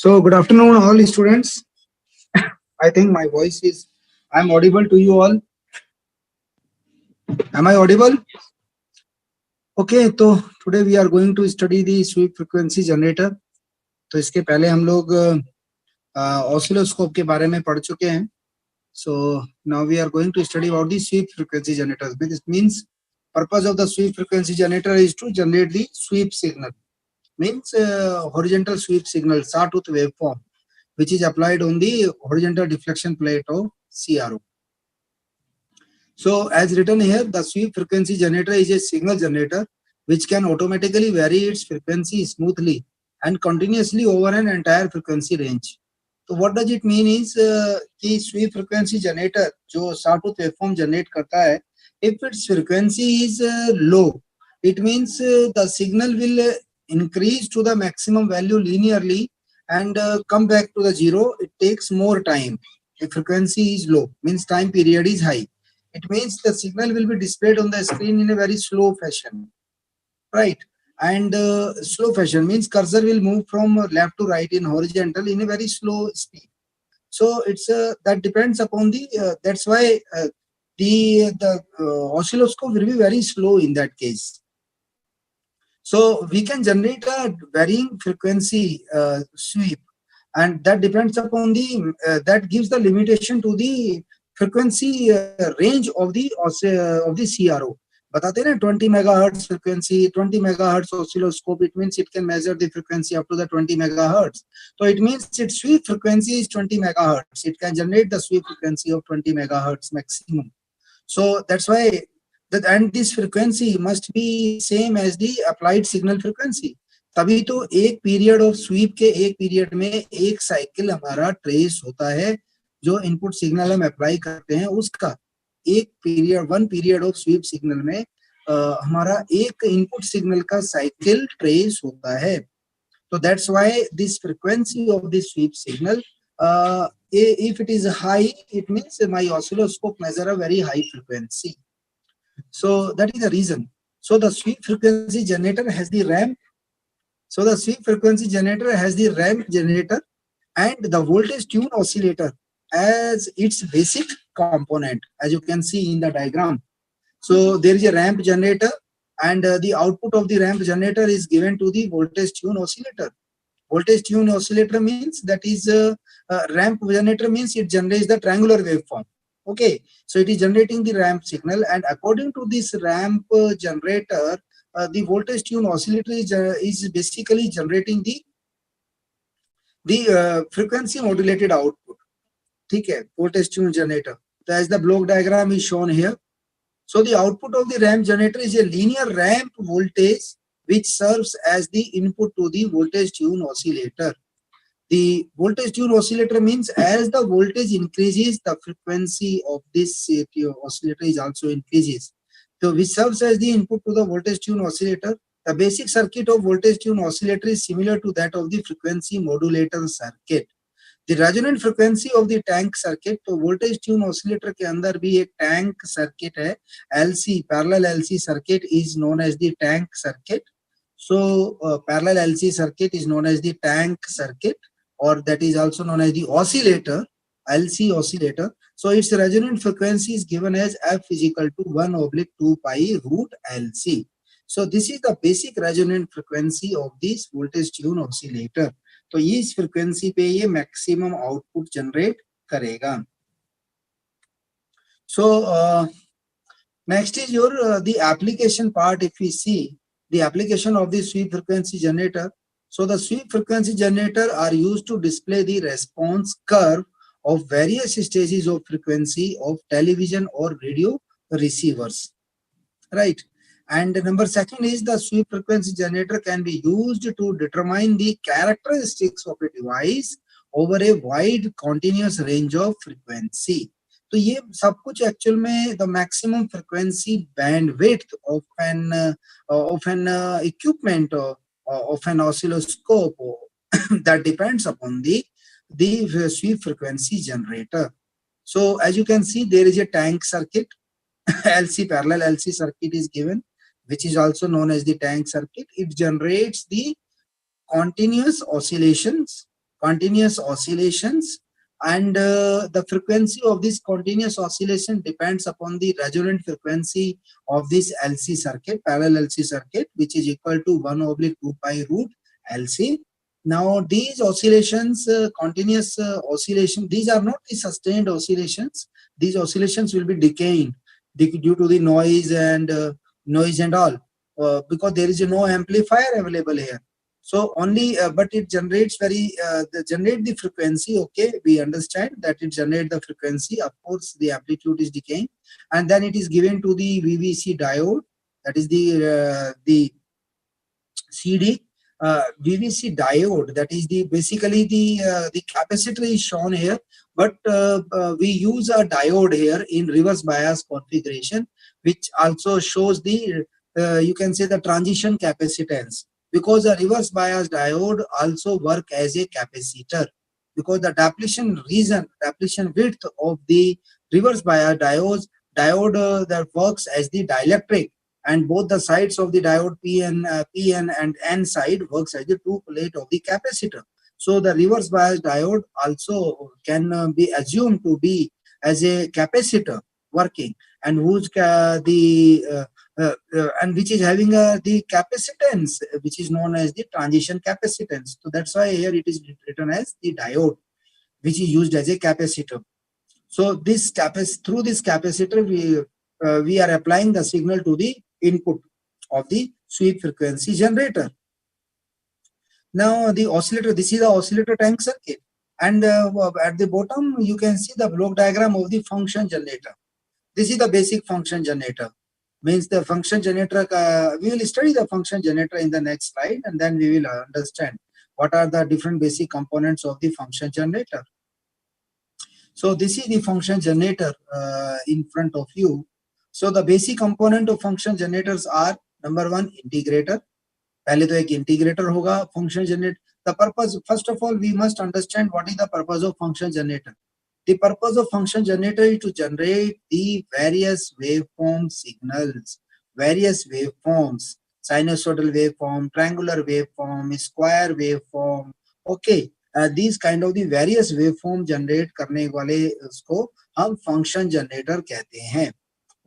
So good afternoon, all students. I think my voice is, I'm audible to you all. Am I audible? Okay, so today we are going to study the sweep frequency generator. तो इसके पहले हम लोग oscilloscope के बारे में पढ़ चुके हैं. So now we are going to study about the sweep frequency generators. This means purpose of the sweep frequency generator is to generate the sweep signal. Means horizontal sweep signal, sawtooth waveform, which is applied on the horizontal deflection plate of CRO. So as written here, the sweep frequency generator is a signal generator which can automatically vary its frequency smoothly and continuously over an entire frequency range. So what does it mean is कि sweep frequency generator जो sawtooth waveform generate करता है, if its frequency is low, it means the signal will increase to the maximum value linearly and come back to the zero. It takes more time. If frequency is low, means time period is high. It means the signal will be displayed on the screen in a very slow fashion, right? And slow fashion means cursor will move from left to right in horizontal in a very slow speed. So it's that depends upon the that's why the oscilloscope will be very slow in that case. So we can generate a varying frequency sweep, and that depends upon the that gives the limitation to the frequency range of the CRO. बताते हैं 20 megahertz frequency, 20 megahertz oscilloscope. It means it can measure the frequency up to the 20 megahertz. So it means its sweep frequency is 20 megahertz. It can generate the sweep frequency of 20 megahertz maximum. So that's why that, and this frequency must be same as the applied signal frequency. तभी तो एक period of SVEEP के एक period में एक cycle हमारा trace होता है जो इनपुट सिग्नल हम अप्लाई करते हैं उसका. एक period, one period of sweep signal में हमारा एक इनपुट सिग्नल का साइकिल ट्रेस होता है. तो that's why this frequency of this sweep signal, if it is high, it means my oscilloscope measure a very high frequency. So that is the reason. So the sweep frequency generator has the ramp. So the sweep frequency generator has the ramp generator and the voltage tune oscillator as its basic component, as you can see in the diagram. So there is a ramp generator and the output of the ramp generator is given to the voltage tune oscillator. Voltage tune oscillator means that is ramp generator means it generates the triangular waveform. Okay, so it is generating the ramp signal, and according to this ramp generator, the voltage tune oscillator is basically generating the frequency modulated output. ठीक है, voltage tune generator. So as the block diagram is shown here. So the output of the ramp generator is a linear ramp voltage which serves as the input to the voltage tune oscillator. The voltage tune oscillator means as the voltage increases, the frequency of this oscillator is also increases. So which serves as the input to the voltage tune oscillator. The basic circuit of voltage tune oscillator is similar to that of the frequency modulator circuit. The resonant frequency of the tank circuit, तो voltage tune oscillator के अंदर भी एक tank circuit है, LC parallel LC circuit is known as the tank circuit. So parallel LC circuit is known as the tank circuit, or that is also known as the oscillator, LC oscillator. So its resonant frequency is given as F is equal to 1/2 pi root LC. So this is the basic resonant frequency of this voltage tune oscillator. तो इस frequency पे ये maximum output generate करेगा. So next is your the application part. If we see the application of the sweep frequency generator, so the sweep frequency generator are used to display the response curve of various stages of frequency of television or radio receivers, right? And number second is the sweep frequency generator can be used to determine the characteristics of a device over a wide continuous range of frequency. तो ये सब कुछ actual में the maximum frequency bandwidth of an equipment of an oscilloscope that depends upon the sweep frequency generator. So as you can see, there is a tank circuit. LC parallel LC circuit is given, which is also known as the tank circuit. It generates the continuous oscillations continuous oscillations, and the frequency of this continuous oscillation depends upon the resonant frequency of this LC circuit, parallel LC circuit, which is equal to 1/2 pi root LC. Now these oscillations, continuous oscillation, these are not the sustained oscillations. These oscillations will be decaying due to the noise and all, because there is no amplifier available here. So only, but it generates generate the frequency. Okay, we understand that it generate the frequency. Of course, the amplitude is decaying, and then it is given to the VVC diode. That is the CD VVC diode. That is basically the capacitor is shown here, but we use a diode here in reverse bias configuration, which also shows the you can say the transition capacitance, because the reverse bias diode also work as a capacitor, because the depletion width of the reverse bias diode that works as the dielectric, and both the sides of the diode PN and N side works as the two plate of the capacitor. So the reverse bias diode also can be assumed to be as a capacitor working, and whose and which is having the capacitance, which is known as the transition capacitance. So that's why here it is written as the diode, which is used as a capacitor. So this through this capacitor, we are applying the signal to the input of the sweep frequency generator. Now the oscillator, this is the oscillator tank circuit, and at the bottom you can see the block diagram of the function generator. This is the basic function generator. Means the function generator, we will study the function generator in the next slide, and then we will understand what are the different basic components of the function generator. So this is the function generator in front of you. So the basic component of function generators are, number one, integrator. पहले तो एक integrator होगा function generator. The purpose, first of all, we must understand what is the purpose of function generator. The purpose of function generator is to generate the various waveform signals, various waveforms, sinusoidal waveform, triangular waveform, square waveform. Okay, these kind of the various waveform generate करने वाले उसको हम function generator कहते हैं.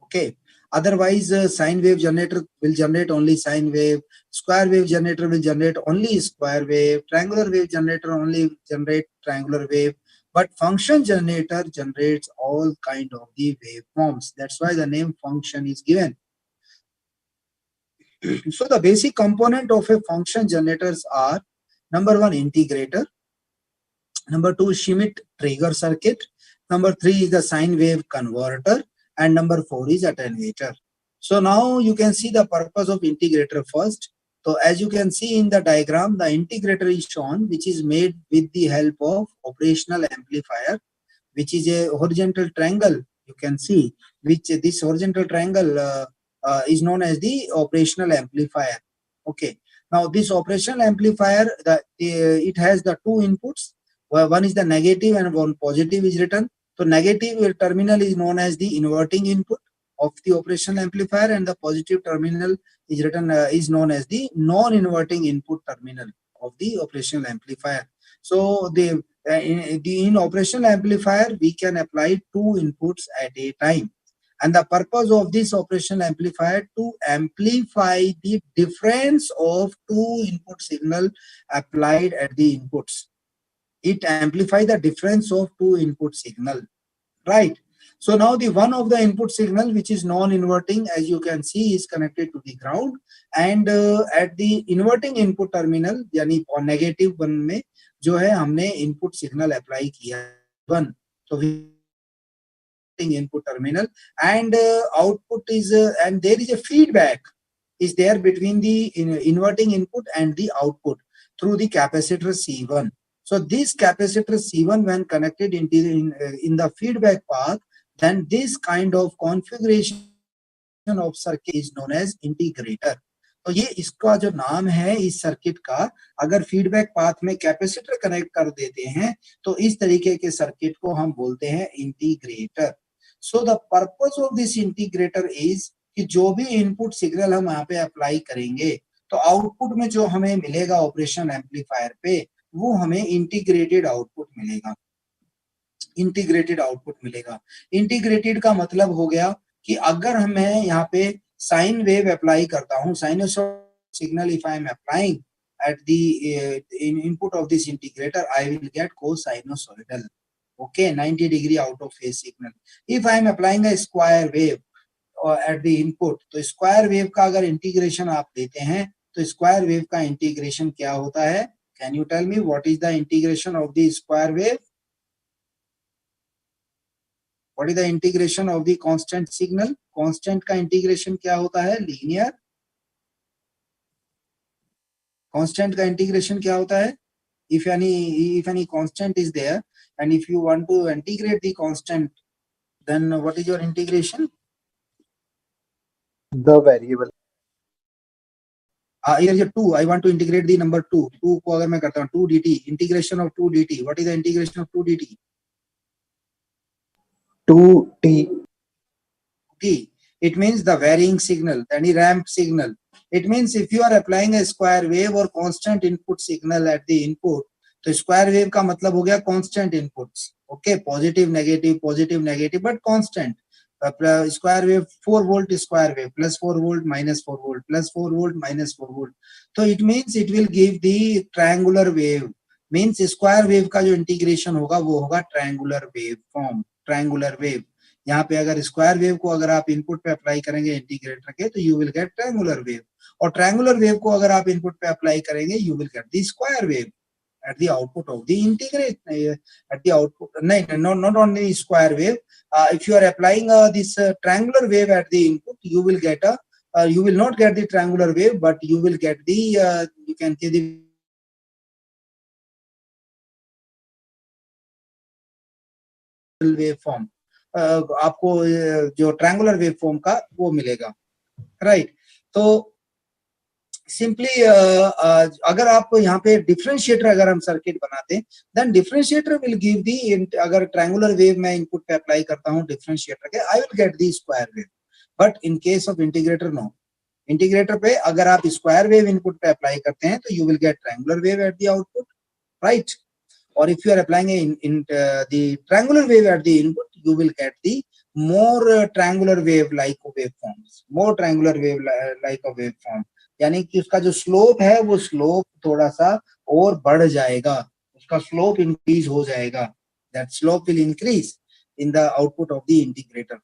Okay. Otherwise, sine wave generator will generate only sine wave. Square wave generator will generate only square wave. Triangular wave generator only generate triangular wave. But function generator generates all kind of the waveforms. That's why the name function is given. So the basic component of a function generators are, number one, integrator. Number two, Schmitt trigger circuit. Number three is the sine wave converter. And number four is attenuator. So now you can see the purpose of integrator first. So as you can see in the diagram, the integrator is shown, which is made with the help of operational amplifier, which is a horizontal triangle. You can see which this horizontal triangle is known as the operational amplifier. Okay. Now this operational amplifier, it has the two inputs. One is the negative and one positive is written. So negative terminal is known as the inverting input of the operational amplifier, and the positive terminal is written is known as the non-inverting input terminal of the operational amplifier. So in operational amplifier we can apply two inputs at a time, and the purpose of this operational amplifier to amplify the difference of two input signal applied at the inputs. It amplifies the difference of two input signal, right? So now the one of the input signal, which is non-inverting, as you can see, is connected to the ground, and at the inverting input terminal, यानी negative one में जो है हमने input signal apply किया one, so input terminal, and output is and there is a feedback is there between the inverting input and the output through the capacitor C1. So this capacitor C1, when connected in the feedback path, then this kind of configuration of circuit is known as integrator. तो ये इसका जो नाम है इस circuit का, अगर feedback path में कैपेसिटर कनेक्ट कर देते हैं तो इस तरीके के सर्किट को हम बोलते हैं integrator. So the purpose of this integrator is कि जो भी इनपुट सिग्नल हम यहाँ पे अप्लाई करेंगे तो आउटपुट में जो हमें मिलेगा ऑपरेशन एम्पलीफायर पे, वो हमें इंटीग्रेटेड आउटपुट मिलेगा। इंटीग्रेटेड आउटपुट मिलेगा। इंटीग्रेटेड का मतलब हो गया कि अगर मैं यहाँ पे साइन वेव अप्लाई करता हूँ, sinusoidal signal if I am applying at the input of this integrator, I will get cosinusoidal. Okay, 90 degree out of phase signal. If I am applying a square wave at the input, तो square wave का अगर integration आप लेते हैं तो square wave का integration क्या होता है? Can you tell me what is the integration of the square wave? What is the integration of the constant signal? Constant का इंटीग्रेशन क्या होता है? लीनियर। कांस्टेंट का इंटीग्रेशन क्या होता है? if any constant is there and if you want to integrate the constant, then what is your integration? The variable. Here 2, I want to integrate the number 2 को अगर मैं करता हूँ 2 dt, integration of 2 dt, what is the integration of 2 dt? 2t. T, it means the varying signal, any ramp signal. It means if you are applying a square wave or constant input signal at the input, तो square wave का मतलब हो गया constant inputs. Okay, positive negative but constant. Square wave 4 volt square wave, plus 4 volt minus 4 volt, plus 4 volt minus 4 volt. तो it means it will give the triangular wave. Means square wave का जो integration होगा वो होगा triangular wave form, triangular wave. यहाँ पे अगर square wave को अगर आप इनपुट पे अप्लाई करेंगे इंटीग्रेटर के तो you will get triangular wave, और ट्रायंगुलर वेव को अगर आप इनपुट पे अप्लाई करेंगे you will get the square wave at the output of the integrate, at the output, not only square wave. If you are applying this triangular wave at the input, you will get you will not get the triangular wave, but you will get the you can see the wave form. आपको जो triangular wave form का वो मिलेगा, right. तो simply अगर आप यहाँ पे डिफरेंशिएटर अगर हम सर्किट बनाते हैं, then differentiator will give the, अगर ट्रायंगुलर वेव मैं इनपुट पे अप्लाई करता हूँ डिफरेंशिएटर के, I will get the square wave. But in case of integrator no, integrator पे अगर आप स्क्वायर वेव इनपुट पे अप्लाई करते हैं तो you will get triangular wave at the output, right. और if you are applying in the triangular wave at the input, you will get the more triangular wave like waveforms, more triangular wave like a waveform, यानी कि उसका जो slope है वो slope थोड़ा सा और बढ़ जाएगा, उसका स्लोप इंक्रीज हो जाएगा, that slope will increase in the output of the integrator.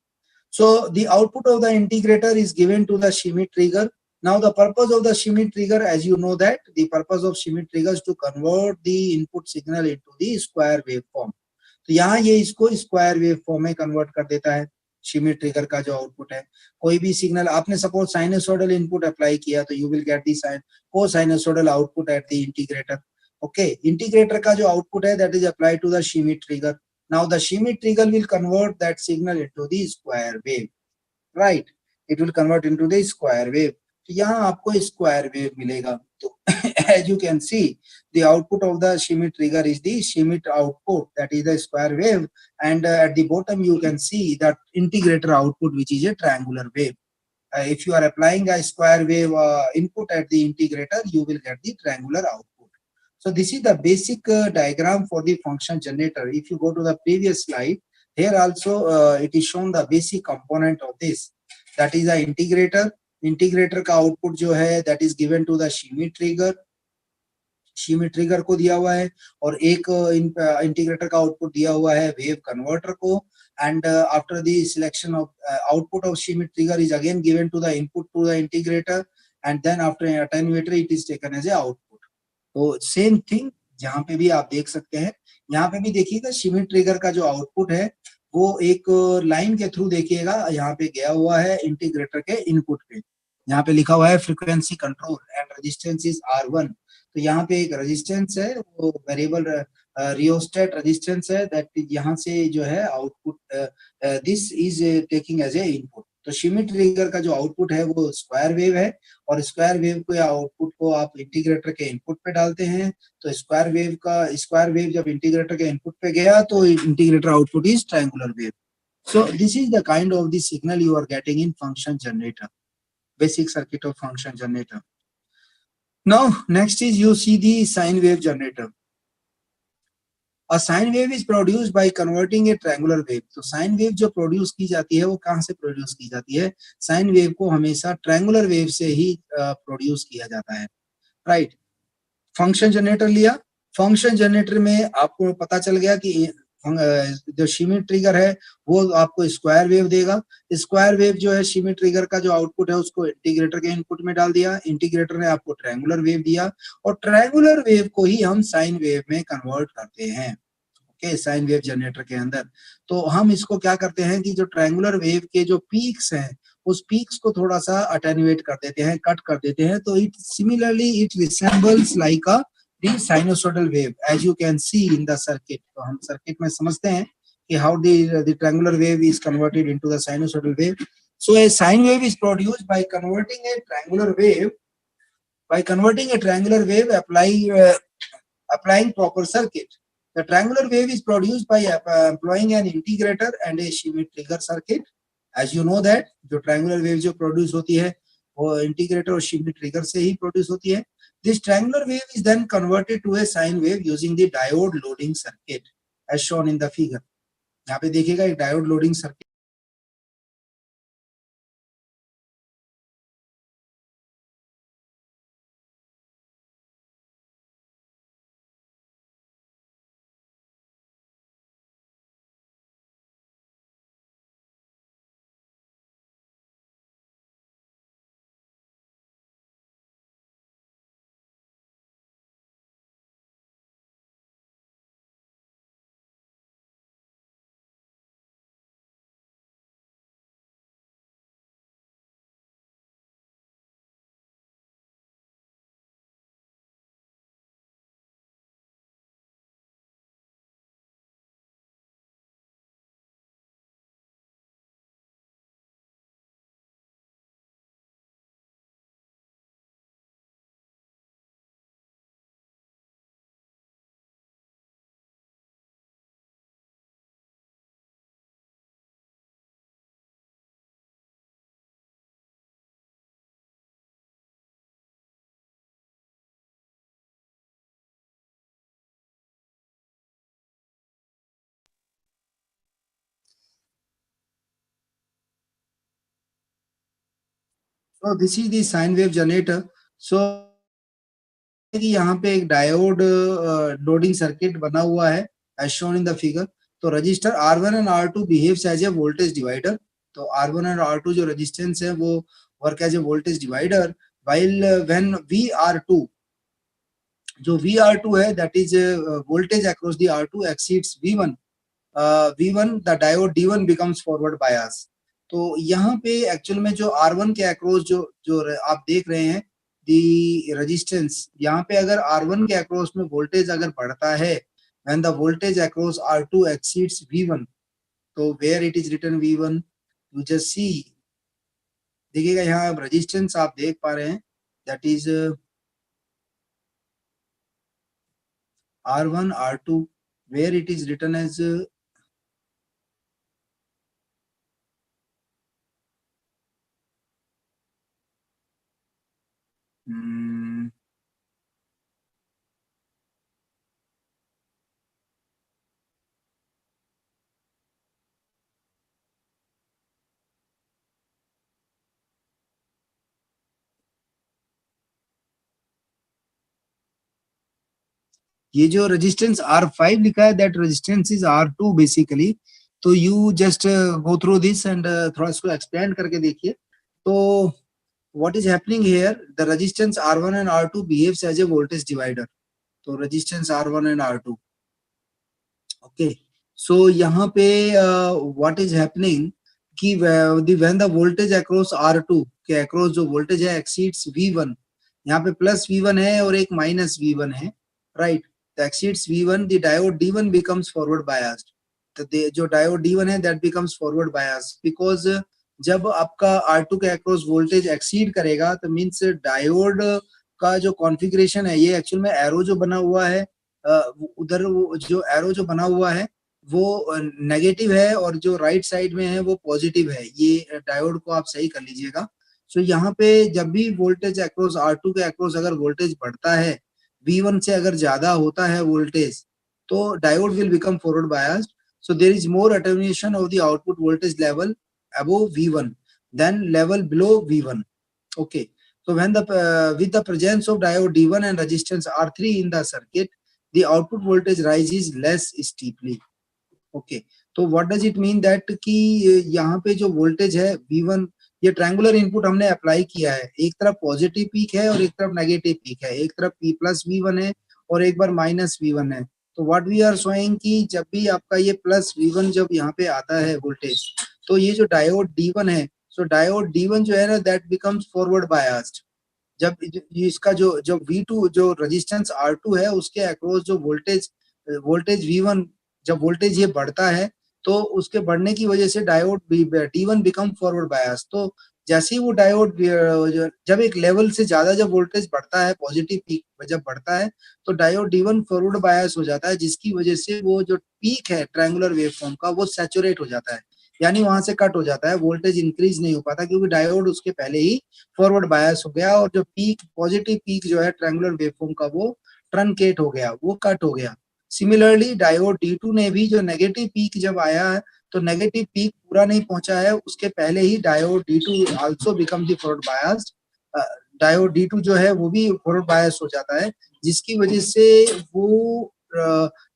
So the output of the integrator is given to the Schmitt trigger. Now the purpose of the Schmitt trigger, as you know that the purpose of Schmitt trigger is to convert the input signal into the square waveform. तो यहाँ ये इसको square wave form में convert कर देता है। Schmidt trigger का जो आउटपुट है, कोई भी सिग्नल आपने सपोज साइनसोइडल इनपुट अप्लाई किया तो you will get the cosinusoidal output at the integrator. Okay, integrator का जो आउटपुट है that is applied to the Schmitt trigger. Now the Schmitt trigger will convert that signal into the square wave, right, it will convert into the square wave. तो यहाँ आपको square wave मिलेगा। तो as you can see, the output of the Schmitt trigger is the Schmitt output, that is the square wave, and at the bottom you can see that integrator output, which is a triangular wave. If you are applying a square wave input at the integrator, you will get the triangular output. So this is the basic diagram for the function generator. If you go to the previous slide, here also it is shown the basic component of this, that is the integrator. Integrator का output जो है that is given to the Schmitt trigger, Schmitt trigger को दिया हुआ है, और एक integrator का आउटपुट दिया हुआ है वेव कन्वर्टर को, and after the selection of output of Schmitt trigger is again given to the input to the integrator, and then after attenuator it is taken as a output. तो same thing जहाँ पे भी आप देख सकते हैं, यहाँ पे भी देखिएगा शिमिट ट्रिगर का जो आउटपुट है वो एक लाइन के थ्रू देखिएगा यहाँ पे गया हुआ है इंटीग्रेटर के इनपुट पे, यहाँ पे लिखा हुआ है frequency control and resistance is R1। तो यहाँ पे एक रेजिस्टेंस है, वो वेरिएबल रियोस्टेट रेजिस्टेंस है, दैट यहाँ से जो है output this is taking as a input. तो शिमिट ट्रिगर का जो आउटपुट है वो स्क्वायर वेव है, और स्क्वायर वेव को या आउटपुट को आप इंटीग्रेटर के इनपुट पे डालते हैं, तो स्क्वायर वेव जब इंटीग्रेटर के इनपुट पे गया तो integrator output is triangular wave. So this is the kind of the signal you are getting in function generator, basic circuit of function generator. Now next is you see the sine wave generator. A sine wave is produced by converting a triangular wave. तो sine wave जो produce की जाती है वो कहाँ से produce की जाती है? साइन वेव को हमेशा ट्रायंगुलर वेव से ही प्रोड्यूस किया जाता है, राइट? फंक्शन जनरेटर लिया, फंक्शन जनरेटर में आपको पता चल गया कि जो शिमिट ट्रिगर है वो आपको स्क्वायर वेव देगा। स्क्वायर वेव जो है शिमिट ट्रिगर का जो आउटपुट है उसको इंटीग्रेटर के इनपुट में डाल दिया, इंटीग्रेटर ने आपको ट्रायंगुलर वेव दिया और ट्रायंगुलर वेव को ही हम साइन वेव में कन्वर्ट करते हैं, ओके, साइन वेव जनरेटर के अंदर। तो हम इसको क्या करते हैं कि जो ट्रायंगुलर वेव के जो पीक्स हैं उस पीक्स को थोड़ा सा अटेन्युएट कर देते हैं, कट कर देते हैं, तो it similarly it resembles like a the sinusoidal wave as you can see in the circuit. तो हम सर्किट में समझते हैं कि how the triangular wave is converted into the sinusoidal wave. So a sine wave is produced by converting a triangular wave applying proper circuit. The triangular wave is produced by employing an integrator and a Schmitt trigger circuit. As you know that जो triangular wave जो produce होती है वो integrator और Schmitt trigger से ही produce होती है. This triangular wave is then converted to a sine wave using the diode loading circuit as shown in the figure. यहाँ पे देखिएगा एक diode loading circuit. So this is the sine wave generator. So यहाँ पे एक diode loading circuit बना हुआ है as shown in the figure. तो register R1 and R2 behaves as a voltage divider. तो R1 और R2 जो रेजिस्टेंस है वो work as a voltage divider, while when VR2 जो VR2 है that is voltage across the R2 exceeds V1, V1 the diode D1 becomes forward bias. तो यहाँ पे एक्चुअल में जो R1 के अक्रॉस जो जो आप देख रहे हैं दी रेजिस्टेंस, यहाँ पे अगर R1 के अक्रॉस में वोल्टेज अगर बढ़ता है when the voltage across R2 exceeds V1, तो where it is written V1 you just see, देखिएगा यहाँ रेजिस्टेंस आप देख पा रहे हैं that is R1 R2 where it is written as ये जो रेजिस्टेंस R5 लिखा है that resistance is R2 basically. तो you just go through this and थोड़ा इसको एक्सप्लेन करके देखिए। तो what is happening here, the resistance R1 and R2 behaves as a voltage divider. तो resistance R1 and R2, okay. So यहाँ पे what is happening कि when the voltage across R2 के अक्रॉस जो वोल्टेज है एक्सीड्स V1, यहाँ पे plus V1 है और एक माइनस V1 है, right. exceeds V1, the diode D1 becomes forward biased. तो जो diode D1 है that becomes forward biased because जब आपका R2 के अक्रॉस वोल्टेज एक्सीड करेगा तो मीन्स डायोड का जो कॉन्फ़िगरेशन है, ये एक्चुअल में एरो जो बना हुआ है उधर जो एरो जो बना हुआ है वो नेगेटिव है और जो राइट साइड में है वो पॉजिटिव है। ये डायोड को आप सही कर लीजिएगा। सो यहाँ पे जब भी वोल्टेज अक्रॉस R2 के अक्रॉस अगर वोल्टेज बढ़ता है V1 से अगर ज्यादा होता है वोल्टेज, तो diode will become forward biased. So there is more attenuation of the output voltage level above V1 than level below V1. Okay. So when the with the presence of diode D1 and resistance R3 in the circuit, the output voltage rises less steeply. Okay. तो what does it mean that कि यहाँ पे जो voltage है V1, ये triangular input हमने apply किया है, एक तरफ पॉजिटिव पीक है और एक तरफ नेगेटिव पीक है, एक तरफ P प्लस V1 है और एक बार माइनस V1 है. तो व्हाट वी आर शोइंग कि जब भी आपका ये प्लस V1 जब यहाँ पे आता है वोल्टेज, तो ये जो डायोड D1 है, सो डायोड D1 जो है ना, दैट बिकम्स फॉरवर्ड बायस्ड. जब इसका जो V2 जो रेजिस्टेंस R2 है, उसके अक्रॉस जो वोल्टेज V1, जब वोल्टेज ये बढ़ता है तो उसके बढ़ने की वजह से diode D1 become forward bias. तो जैसे ही वो डायोड जब एक लेवल से ज्यादा जब वोल्टेज बढ़ता है, पॉजिटिव पीक जब बढ़ता है, तो डायोड D1 फॉरवर्ड बायस हो जाता है, जिसकी वजह से वो जो पीक है ट्रायंगुलर वेवफॉर्म का, वो सैचुरेट हो जाता है, यानी वहां से कट हो जाता है, वोल्टेज इंक्रीज नहीं हो पाता क्योंकि डायोड उसके पहले ही फॉरवर्ड बायस हो गया और जो पीक पॉजिटिव पीक जो है ट्रायंगुलर वेवफॉर्म का, वो ट्रंकेट हो गया, वो कट हो गया. सिमिलरली डायोड D2 ने भी जो नेगेटिव पीक जब आया है, तो नेगेटिव पीक पूरा नहीं पहुंचा है, उसके पहले ही diode D2 also become the forward biased. Diode D2 जो है वो भी फॉरवर्ड बायस हो जाता है, जिसकी वजह से वो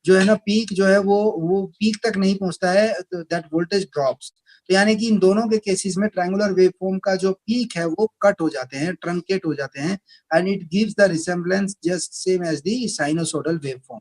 जो है ना पीक जो है वो पीक तक नहीं पहुंचता है, दैट वोल्टेज ड्रॉप्स. तो यानी कि इन दोनों के केसेस में ट्रायंगुलर वेवफॉर्म का जो पीक है वो कट हो जाते हैं, ट्रंकेट हो जाते हैं, and it gives the resemblance just same as the sinusoidal waveform.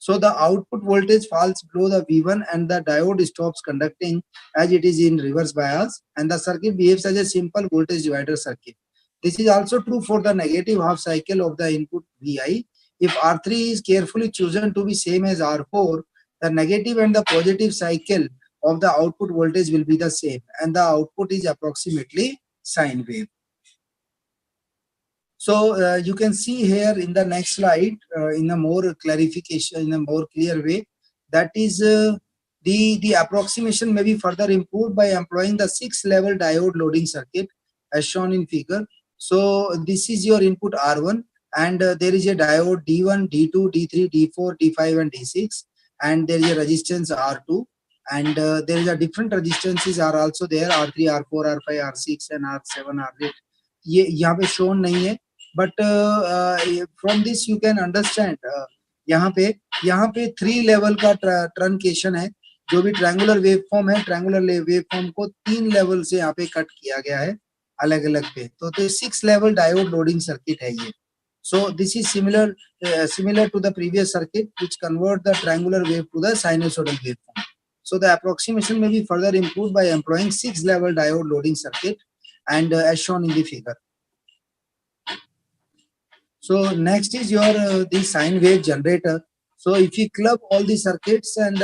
So the output voltage falls below the V1 and the diode stops conducting as it is in reverse bias, and the circuit behaves as a simple voltage divider circuit. This is also true for the negative half cycle of the input Vi. If R3 is carefully chosen to be same as R4, the negative and the positive cycle of the output voltage will be the same, and the output is approximately sine wave. So you can see here in the next slide, in a more clarification, in a more clear way, that is the approximation may be further improved by employing the 6-level diode loading circuit as shown in figure. So this is your input R1, and there is a diode D1, D2, D3, D4, D5, and D6, and there is a resistance R2, and there is a different resistances are also there, R3, R4, R5, R6, and R7, R8. ये यहाँ पे shown नहीं है, but from this you can understand, यहाँ पे 3 level का truncation है. जो भी ट्रायंगुलर वेवफॉर्म है, ट्रायंगुलर वेवफॉर्म को 3 लेवल से यहाँ पे कट किया गया है अलग अलग पे. तो 6 लेवल डायोड लोडिंग सर्किट है ये. So this is similar to the previous circuit, which convert the triangular wave to the sinusoidal waveform. So the approximation may be further improved by employing 6-level diode loading circuit, and as shown in the figure. So next is your the sine wave generator. So if you club all the circuits, and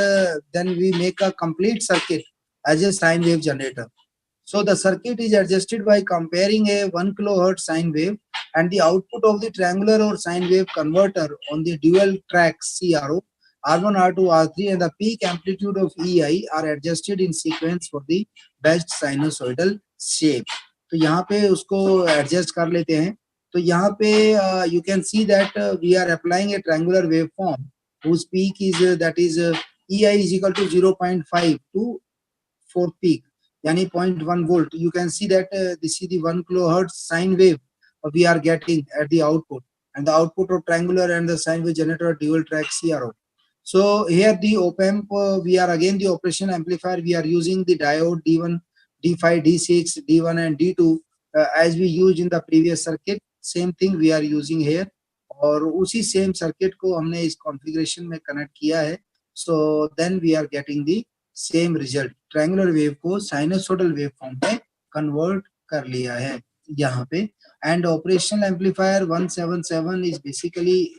then we make a complete circuit as a sine wave generator. So the circuit is adjusted by comparing a 1 kHz sine wave and the output of the triangular or sine wave converter on the dual track CRO, R1, R2, R3, and the peak amplitude of EI are adjusted in sequence for the best sinusoidal shape. तो यहाँ पे उसको adjust कर लेते हैं. तो यहाँ पे you can see that we are applying a triangular waveform whose peak is that is EI is equal to 0.5 to 4 peak, yani 0.1 volt. You can see that this is the 1 kilohertz sine wave we are getting at the output, and the output of triangular and the sine wave generator dual track CRO. So here the op-amp, we are again the operation amplifier. We are using the diode D1, D5, D6, D1 and D2 as we used in the previous circuit. Same thing we are using here, और उसी same circuit को हमने इस configuration में connect किया है. So then we are getting the same result. Triangular wave को sinusoidal waveform में convert कर लिया है यहाँ पे. And operational amplifier 177 is basically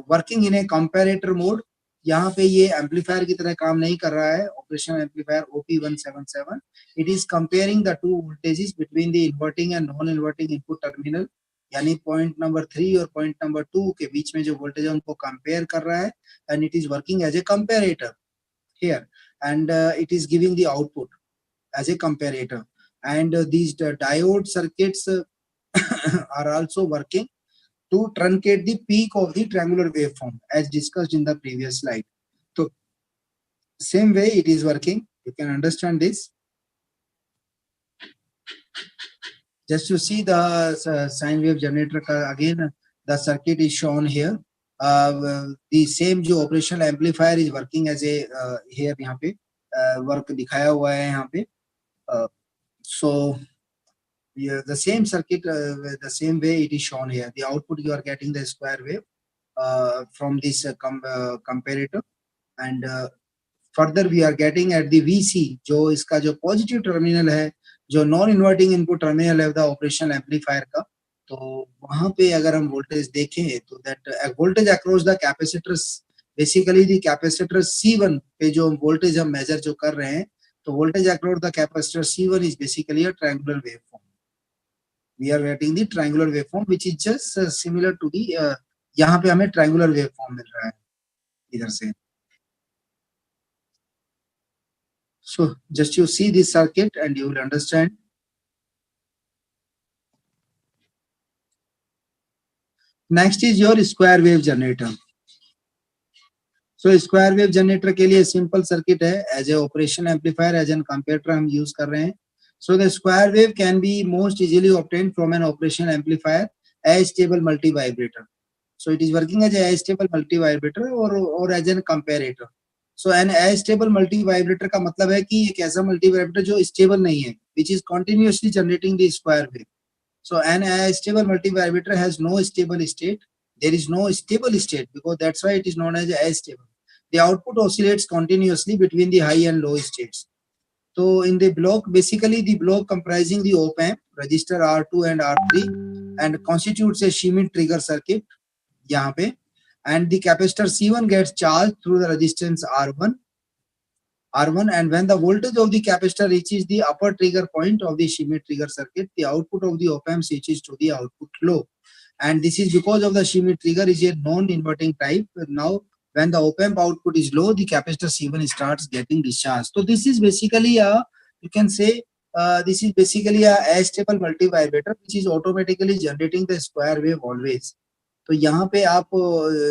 working in a comparator mode. यहाँ पे ये amplifier की तरह काम नहीं कर रहा है. Operational amplifier OP177, it is comparing the two voltages between the inverting and non-inverting input terminal, यानी point number 3 और point number 2 के बीच में जो voltage है उनको compare कर रहा है, and it is working as a comparator here, and it is giving the output as a comparator. And these diode circuits are also working. to truncate the peak of the triangular waveform as discussed in the previous slide. So same way it is working. You can understand this. Just to see the sine wave generator again, the circuit is shown here. The same जो operational amplifier is working as a here यहाँ पे work दिखाया हुआ है यहाँ पे. So yeah, the same circuit, the same way it is shown here. The output you are getting the square wave from this comparator, and further we are getting at the VC जो इसका जो positive terminal है, जो non inverting input terminal है the operational amplifier का, तो वहां पे अगर हम वोल्टेज देखें तो that voltage across the capacitors, basically the capacitor C1 पे जो वोल्टेज हम मेजर जो कर रहे हैं, तो voltage across the capacitor C1 is basically a triangular waveform. We are getting the triangular waveform which is just similar to the, यहाँ पे हमें ट्रायंगुलर वेवफॉर्म मिल रहा है इधर से. So just you see this circuit and you will understand. Next is your square wave generator. So square wave generator के लिए simple circuit है, as a operation amplifier, as an comparator हम use कर रहे हैं. So the square wave can be most easily obtained from an operation amplifier as stable multi-vibrator. So it is working as a stable multi-vibrator or as an comparator. So an astable multi-vibrator का मतलब है कि एक ऐसा multi-vibrator जो stable नहीं है, which is continuously generating the square wave. So an astable multi-vibrator has no stable state. There is no stable state because that's why it is known as astable. The output oscillates continuously between the high and low states. So in the block, basically the block comprising the op-amp, resistor R2 and R3, and constitutes a Schmitt trigger circuit. यहाँ पे, and the capacitor C1 gets charged through the resistance R1, and when the voltage of the capacitor reaches the upper trigger point of the Schmitt trigger circuit, the output of the op-amp switches to the output low, and this is because of the Schmitt trigger is a non-inverting type. Now when the op-amp output is low, the capacitor C1 starts getting discharged. So this is basically a, you can say, this is basically a astable multi-vibrator which is automatically generating the square wave always. तो यहाँ पे आप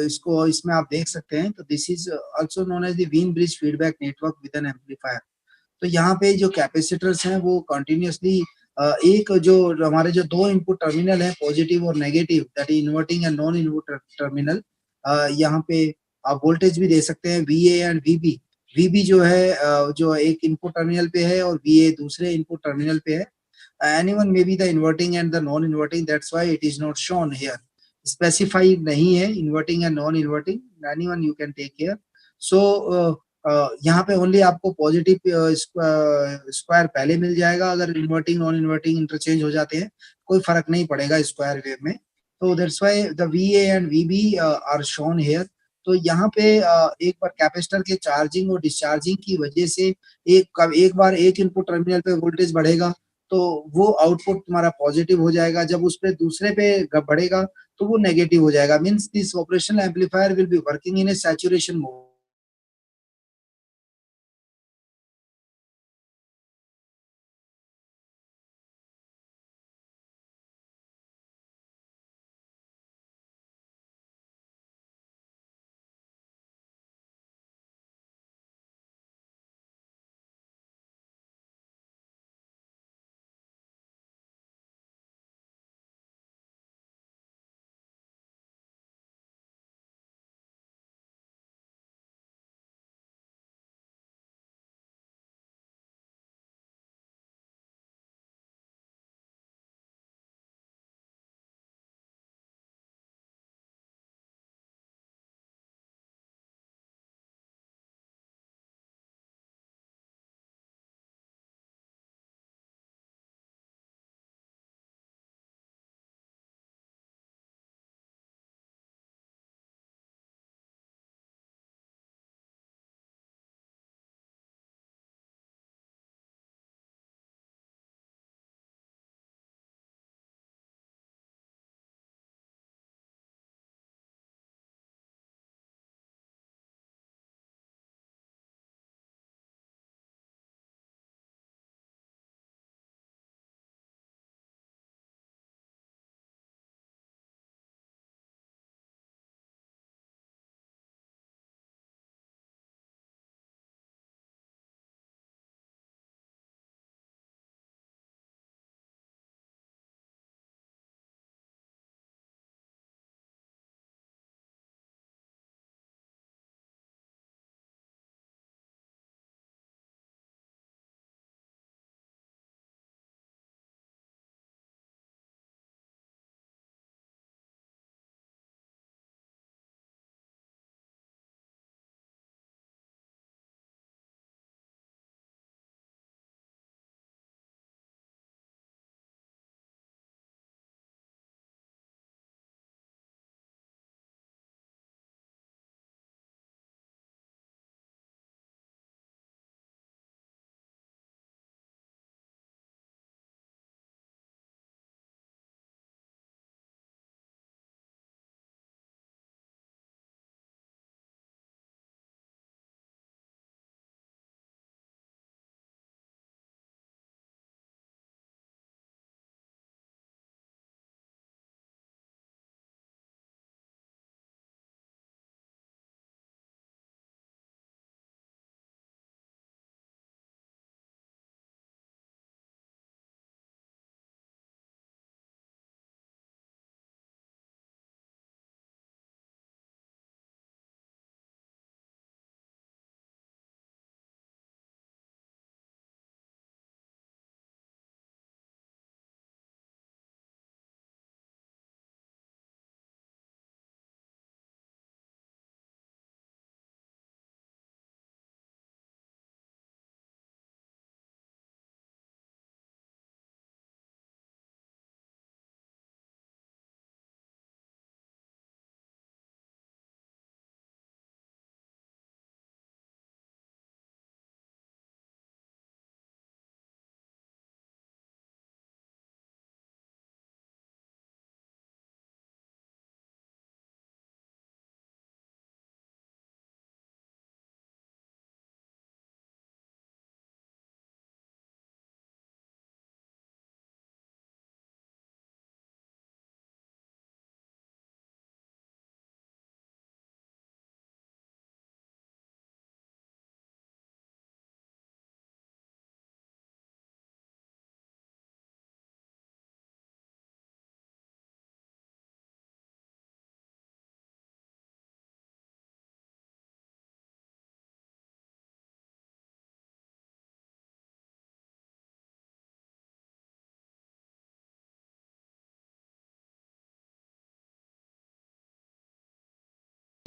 इसको इसमें आप देख सकते हैं, तो this is also known as the Wien bridge feedback network with an amplifier. तो यहाँ पे जो कैपेसिटर्स हैं वो कंटिन्यूअसली एक जो हमारे जो दो इनपुट टर्मिनल है पॉजिटिव और negative, that is inverting and non inverter terminal, यहाँ पे आप वोल्टेज भी दे सकते हैं VA एंड VB. VB जो है जो एक इनपुट टर्मिनल पे है और VA दूसरे इनपुट टर्मिनल पे है. Anyone may be the inverting and the non inverting, that's why it is not shown here. Specified नहीं है inverting and non inverting, anyone you can take care. So यहाँ पे ओनली आपको positive square पहले मिल जाएगा. अगर इन्वर्टिंग नॉन इन्वर्टिंग इंटरचेंज हो जाते हैं कोई फर्क नहीं पड़ेगा स्क्वायर वेव में. तो that's why the VA and VB are shown here. तो यहाँ पे एक बार कैपेसिटर के चार्जिंग और डिस्चार्जिंग की वजह से एक बार एक इनपुट टर्मिनल पे वोल्टेज बढ़ेगा तो वो आउटपुट तुम्हारा पॉजिटिव हो जाएगा. जब उस पे दूसरे पे बढ़ेगा तो वो नेगेटिव हो जाएगा. Means this operational amplifier will be working in a saturation mode.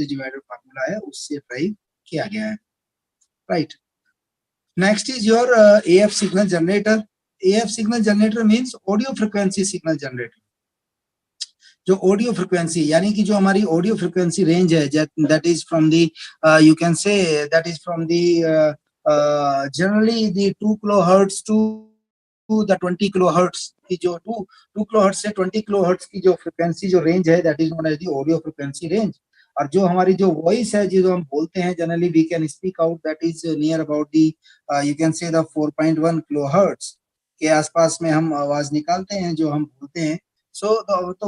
Divider formula है उससे ड्राइव किया गया है, right. Next is your AF signal generator. AF signal generator means audio frequency signal generator. जो ऑडियो फ्रीक्वेंसी यानी कि जो हमारी ऑडियो फ्रीक्वेंसी रेंज है, that is from the you can say that is from the generally the 2 kilohertz to the 20 kilohertz की जो 2 kilohertz से 20 kilohertz की जो फ्रीक्वेंसी जो रेंज है, that is known as the audio frequency range. और जो हमारी जो वॉइस है, जो हम बोलते हैं generally we can speak out, that is near about the you can say the 4.1 kilohertz के आसपास में हम आवाज निकालते हैं जो हम बोलते हैं. So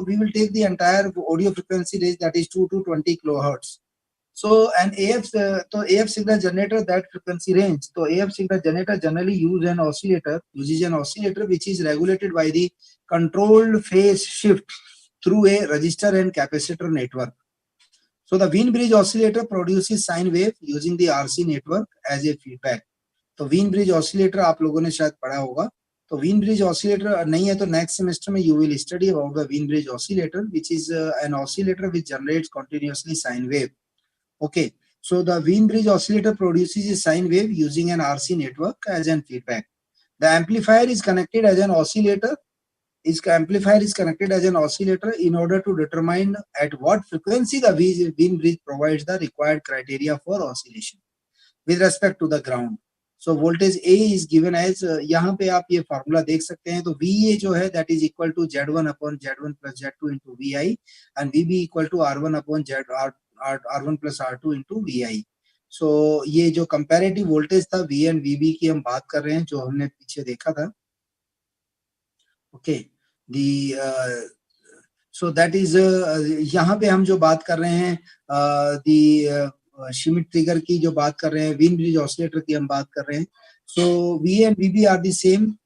we will take the entire audio frequency range, that is 2 to 20 kilohertz. So an AF AF signal generator, that frequency range. So AF signal generator generally uses an oscillator which is regulated by the controlled phase shift through a resistor and capacitor network. So the Wien bridge oscillator produces sine wave using the RC network as a feedback. तो Wien bridge oscillator आप लोगों ने शायद पढ़ा होगा. तो Wien bridge oscillator नहीं है तो नेक्स्ट सेमेस्टर में you will study about the Wien bridge oscillator, which is an oscillator which generates continuously sine wave. Okay, so the Wien bridge oscillator produces a sine wave using an RC network as an feedback. The amplifier is connected as an oscillator. Amplifier is connected as an oscillator in order to determine at what frequency the Wien bridge provides the required criteria for oscillation with respect to the ground. So voltage A is given as यहाँ पे आप ये formula देख सकते हैं. तो VA जो है that is equal to Z1 upon Z1 plus Z2 into VI and VB equal to R1 upon R1 plus R2 into VI. So ये जो comparative voltage था V and VB की हम बात कर रहे हैं जो हमने पीछे देखा था. Okay, so that is यहाँ पे हम जो बात कर रहे हैं Schmitt trigger की जो बात कर रहे हैं, Wien bridge oscillator की हम बात कर रहे हैं. So VA and VB are the same.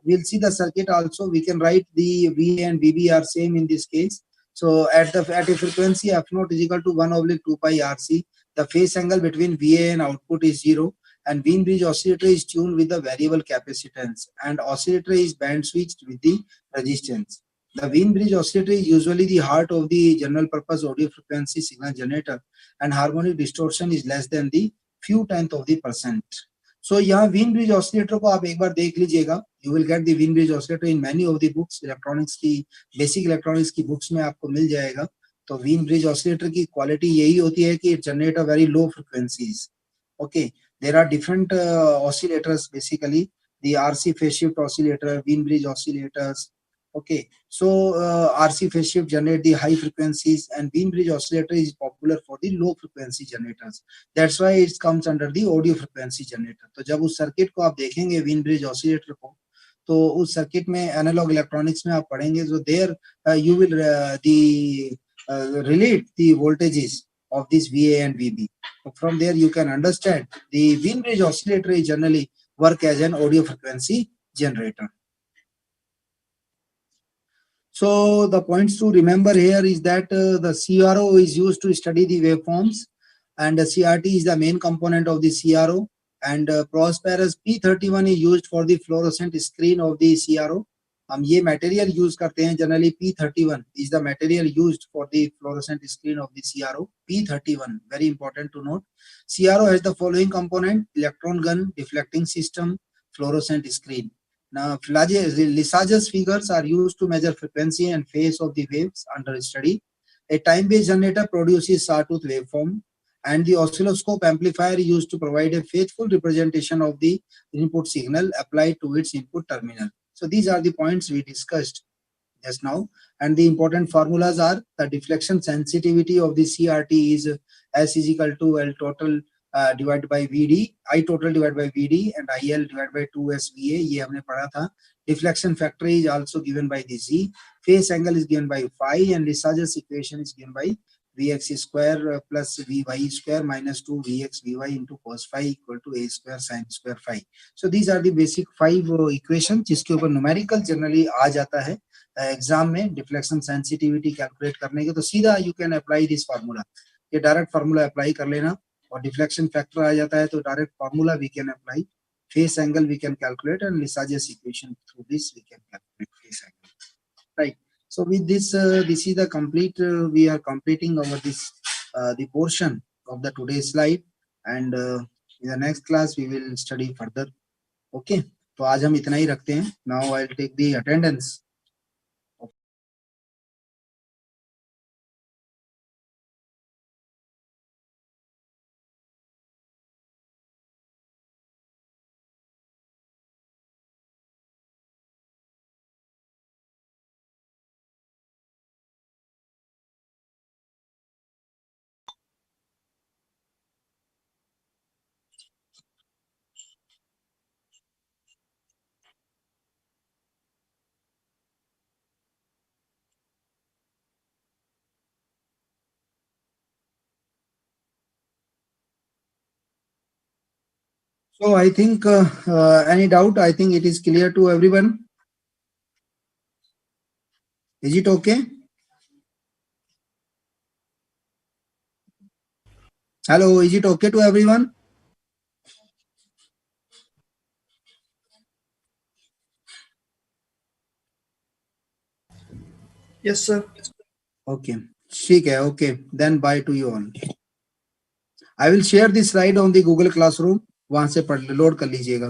We'll see the circuit also. We can write the VA and VB are same in this case. So at a frequency F0 is equal to 1/2 pi RC. The phase angle between VA and output is 0. And Wien bridge oscillator is tuned with the variable capacitance, and oscillator is band switched with the resistance. The Wien bridge oscillator is usually the heart of the general purpose audio frequency signal generator, and harmonic distortion is less than the few tenth of the percent. So यहाँ Wien bridge oscillator को आप एक बार देख लीजिएगा. You will get the Wien bridge oscillator in many of the books. Electronics की basic electronics की books में आपको मिल जाएगा. तो Wien bridge oscillator की quality यही होती है कि it generate a very low frequencies. Okay, there are different oscillators basically. The RC phase shift oscillator, Wien bridge oscillators. Okay, so RC phase shift generate the high frequencies, and Wien bridge oscillator is popular for the low frequency generators. That's why it comes under the audio frequency generator. तो जब उस circuit को आप देखेंगे Wien bridge oscillator को, तो उस circuit में एनालॉग इलेक्ट्रॉनिक्स में आप पढ़ेंगे, so there you will relate the voltages of this VA and VB. So from there you can understand the Wien bridge oscillator is generally work as an audio frequency generator. So the points to remember here is that the CRO is used to study the waveforms, and the CRT is the main component of the CRO, and Prosperous P31 is used for the fluorescent screen of the CRO. हम ये material use करते हैं generally. P31 is the material used for the fluorescent screen of the CRO. P31, very important to note. CRO has the following component: electron gun, deflecting system, fluorescent screen. Now, Lisage's figures are used to measure frequency and phase of the waves under study. A time-based generator produces sawtooth waveform, and the oscilloscope amplifier is used to provide a faithful representation of the input signal applied to its input terminal. So these are the points we discussed just now, and the important formulas are: the deflection sensitivity of the CRT is S is equal to L total divided by VD, I total divided by VD, and IL divided by 2SVA. ये हमने पढ़ा था. Deflection factor is also given by the Z. Phase angle is given by phi, and Lisage's equation is given by Vx square plus Vy square minus 2 Vx Vy into cos phi equal to A square sin square phi. So these are the basic 5 equations जिसके ऊपर numerical generally आ जाता है exam में. Deflection sensitivity calculate करने के तो सीधा you can apply this formula. ये डायरेक्ट फार्मूला अप्लाई कर लेना, और डिफ्लेक्शन फैक्टर आ जाता है तो direct formula we can apply. Phase angle we can calculate, and Lisage's equation through this we can calculate phase angle. Right. So with this, this is the complete. We are completing our this the portion of the today's slide, and in the next class we will study further. Okay, तो आज हम इतना ही रखते हैं. Now I'll take the attendance. So I think any doubt? I think it is clear to everyone. Is it okay? Hello, is it okay to everyone? Yes, sir. Okay, ठीक है. Okay, then bye to you all. I will share this slide on the Google Classroom. वहां से पढ़ load कर लीजिएगा.